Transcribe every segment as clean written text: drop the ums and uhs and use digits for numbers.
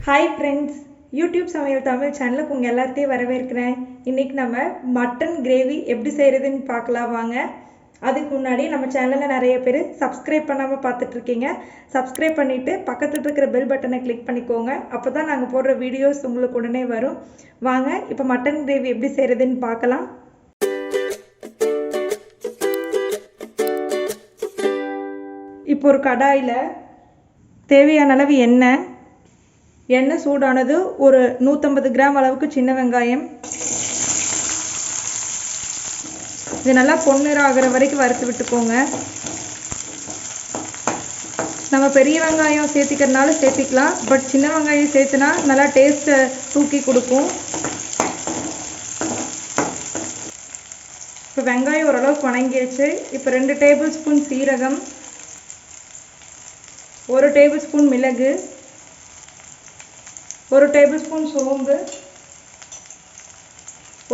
Hi friends, YouTube சமையல் தமிழ் சேனலுக்கு உங்கள் எல்லாத்தையும் வரவேற்கிறேன். இன்றைக்கி நம்ம மட்டன் கிரேவி எப்படி செய்கிறதுன்னு பார்க்கலாம் வாங்க. அதுக்கு முன்னாடி நம்ம சேனலில் நிறைய பேர் சப்ஸ்கிரைப் பண்ணாமல் பார்த்துட்ருக்கீங்க. சப்ஸ்கிரைப் பண்ணிவிட்டு பக்கத்தில் இருக்கிற பெல் பட்டனை கிளிக் பண்ணிக்கோங்க. அப்போ தான் நாங்கள் போடுற வீடியோஸ் உங்களுக்கு உடனே வரும். வாங்க இப்போ மட்டன் கிரேவி எப்படி செய்கிறதுன்னு பார்க்கலாம். இப்போ ஒரு கடாயில் தேவையான அளவு எண்ணெய் சூடானது. ஒரு 150 கிராம் அளவுக்கு சின்ன வெங்காயம், இது நல்லா பொன்னிறம் ஆகிற வரைக்கும் வறுத்து விட்டுக்கோங்க. நம்ம பெரிய வெங்காயம் சேர்த்திக்கிறதுனால சேர்த்திக்கலாம், பட் சின்ன வெங்காயம் சேர்த்துனா நல்லா டேஸ்ட்டை தூக்கி கொடுக்கும். இப்போ வெங்காயம் ஓரளவுக்கு வணங்கிடுச்சு. இப்போ 2 டேபிள் ஸ்பூன் சீரகம், 1 டேபிள் ஸ்பூன் மிளகு, 1 டேபிள் ஸ்பூன் சோம்பு,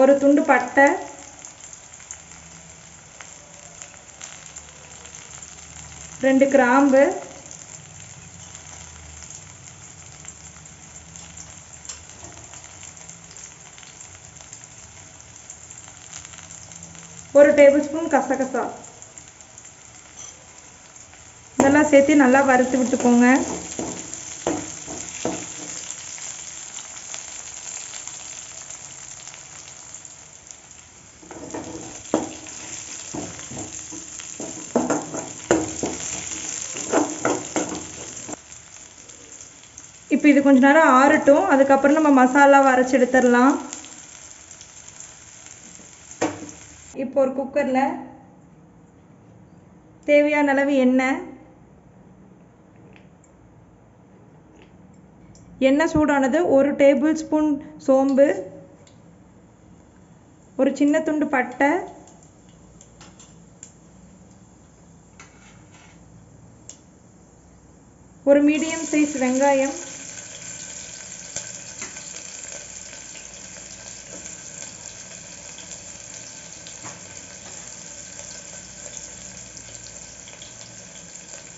1 துண்டு பட்டை, 2 கிராம்பு, 1 டேபிள் ஸ்பூன் கசகசா. இதெல்லாம் சேர்த்து நல்லா வறுத்து விட்டுக்கோங்க. இப்போ இது கொஞ்ச நேரம் ஆறட்டும். அதுக்கப்புறம் நம்ம மசாலாவை அரைச்சி எடுத்துடலாம். இப்போ ஒரு குக்கரில் தேவையான அளவு எண்ணெய் சூடானது. 1 டேபிள் ஸ்பூன் சோம்பு, ஒரு சின்ன துண்டு பட்டை, ஒரு மீடியம் சைஸ் வெங்காயம்,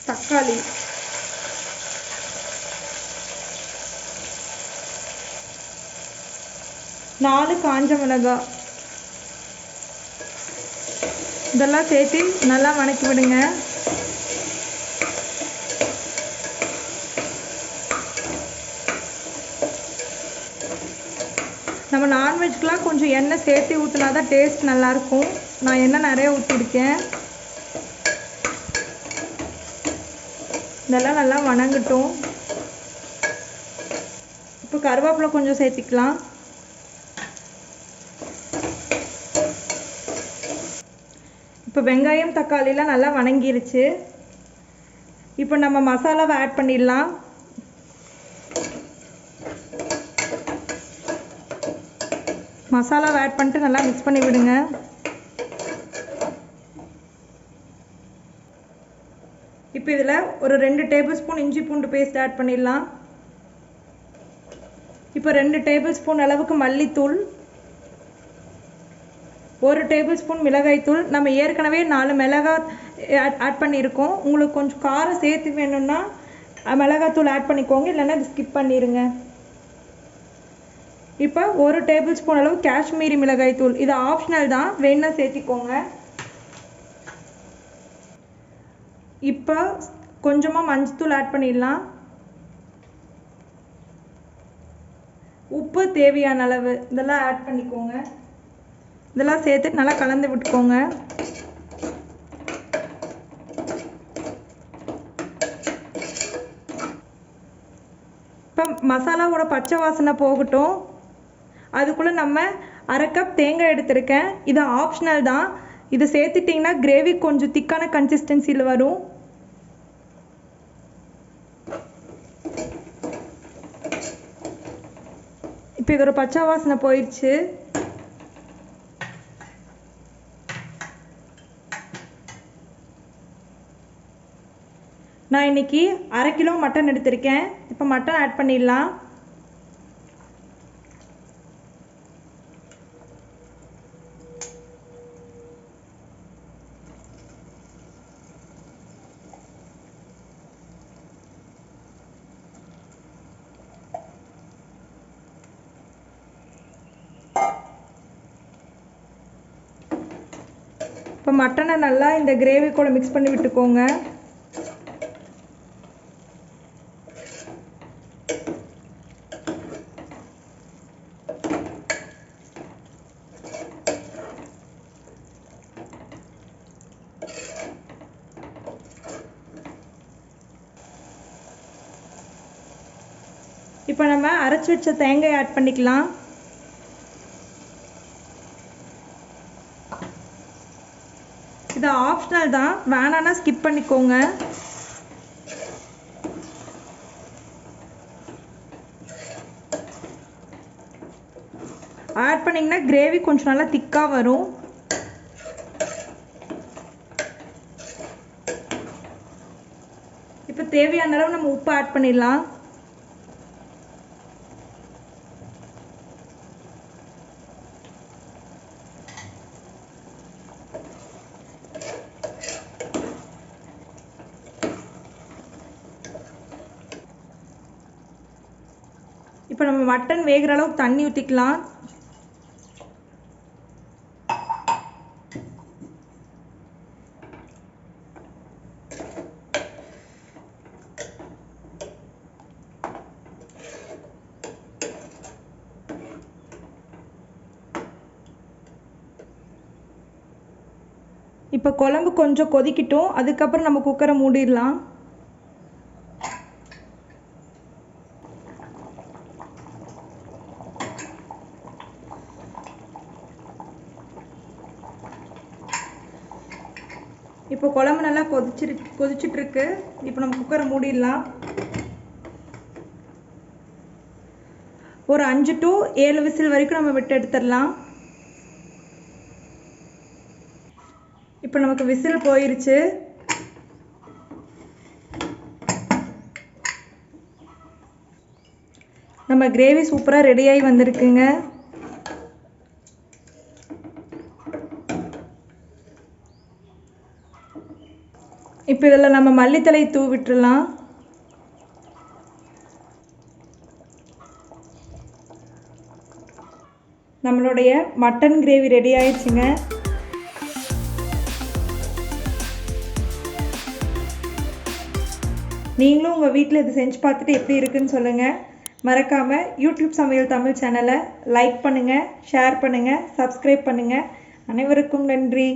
தக்காளி, 4 காஞ்ச மிளகாய், இதெல்லாம் சேர்த்து நல்லா வணக்கி விடுங்க. நம்ம நான்வெஜ்க்கெலாம் கொஞ்சம் எண்ணெய் சேர்த்து ஊற்றினா தான் டேஸ்ட் நல்லாயிருக்கும். நான் எண்ணெய் நிறைய ஊற்றிருக்கேன். இதெல்லாம் நல்லா வணங்கட்டும். இப்போ கருவேப்பிலை கொஞ்சம் சேர்த்திக்கலாம். இப்போ வெங்காயம் தக்காளிலாம் நல்லா வணங்கிருச்சு. இப்போ நம்ம மசாலாவை ஆட் பண்ணிடலாம். மசாலாவை ஆட் பண்ணிட்டு நல்லா மிக்ஸ் பண்ணி விடுங்க. இப்போ இதில் ஒரு 2 டேபிள் ஸ்பூன் இஞ்சி பூண்டு பேஸ்ட் ஆட் பண்ணிடலாம். இப்போ 2 டேபிள் ஸ்பூன் அளவுக்கு மல்லித்தூள், 1 டேபிள் ஸ்பூன் மிளகாய்த்தூள். நம்ம ஏற்கனவே 4 மிளகாய் ஆட் பண்ணியிருக்கோம். உங்களுக்கு கொஞ்சம் காரம் சேர்த்து வேணும்னா மிளகாய்த்தூள் ஆட் பண்ணிக்கோங்க, இல்லைன்னா இது ஸ்கிப் பண்ணிடுங்க. இப்போ 1 டேபிள் ஸ்பூன் அளவு காஷ்மீரி மிளகாய்த்தூள், இது ஆப்ஷனல் தான், வேணும்னா சேர்த்திக்கோங்க. இப்போ கொஞ்சமாக மஞ்சத்தூள் ஆட் பண்ணிடலாம். உப்பு தேவையான அளவு இதெல்லாம் ஆட் பண்ணிக்கோங்க. இதெல்லாம் சேர்த்து நல்லா கலந்து விட்டுக்கோங்க. இப்போ மசாலாவோட பச்சை வாசனை போகட்டும். அதுக்குள்ளே நம்ம 1/2 கப் தேங்காய் எடுத்திருக்கேன். இது ஆப்ஷனல் தான். இது சேர்த்துட்டிங்கன்னா கிரேவி கொஞ்சம் திக்கான கன்சிஸ்டன்சியில் வரும். இப்போ இதோட பச்சை வாசனை போயிடுச்சு. நான் இன்னைக்கு 1/2 கிலோ மட்டன் எடுத்திருக்கேன். இப்போ மட்டன் ஆட் பண்ணிடலாம். இப்போ மட்டனை நல்லா இந்த கிரேவி கூட மிக்ஸ் பண்ணி விட்டுக்கோங்க. இப்போ நம்ம அரைச்சி வச்ச தேங்காய் ஆட் பண்ணிக்கலாம். இது ஆப்ஷனல் தான், வேணான்னா ஸ்கிப் பண்ணிக்கோங்க. ஆட் பண்ணிங்கன்னா கிரேவி கொஞ்சம் நல்லா திக்காக வரும். இப்போ தேவையான அளவு நம்ம உப்பு ஆட் பண்ணிடலாம். இப்போ நம்ம மட்டன் வேகிற அளவுக்கு தண்ணி ஊற்றிக்கலாம். இப்போ குழம்பு கொஞ்சம் கொதிக்கட்டும், அதுக்கப்புறம் நம்ம குக்கரை மூடிடலாம். இப்போ குழம்பு நல்லா கொதிச்சிட்டு இருக்கு. இப்போ நம்ம குக்கரை மூடிடலாம். ஒரு 5 to 7 விசில் வரைக்கும் நம்ம விட்டு எடுத்துடலாம். இப்போ நமக்கு விசில் போயிருச்சு. நம்ம கிரேவி சூப்பராக ரெடியாகி வந்திருக்குங்க. இப்போ இதில் நம்ம மல்லித்தலை தூவி விட்டுடலாம். நம்மளுடைய மட்டன் கிரேவி ரெடி ஆயிடுச்சுங்க. நீங்களும் உங்கள் வீட்டில் இது செஞ்சு பார்த்துட்டு எப்படி இருக்குன்னு சொல்லுங்கள். மறக்காமல் யூடியூப் சமையல் தமிழ் சேனலை லைக் பண்ணுங்கள், ஷேர் பண்ணுங்கள், சப்ஸ்கிரைப் பண்ணுங்கள். அனைவருக்கும் நன்றி.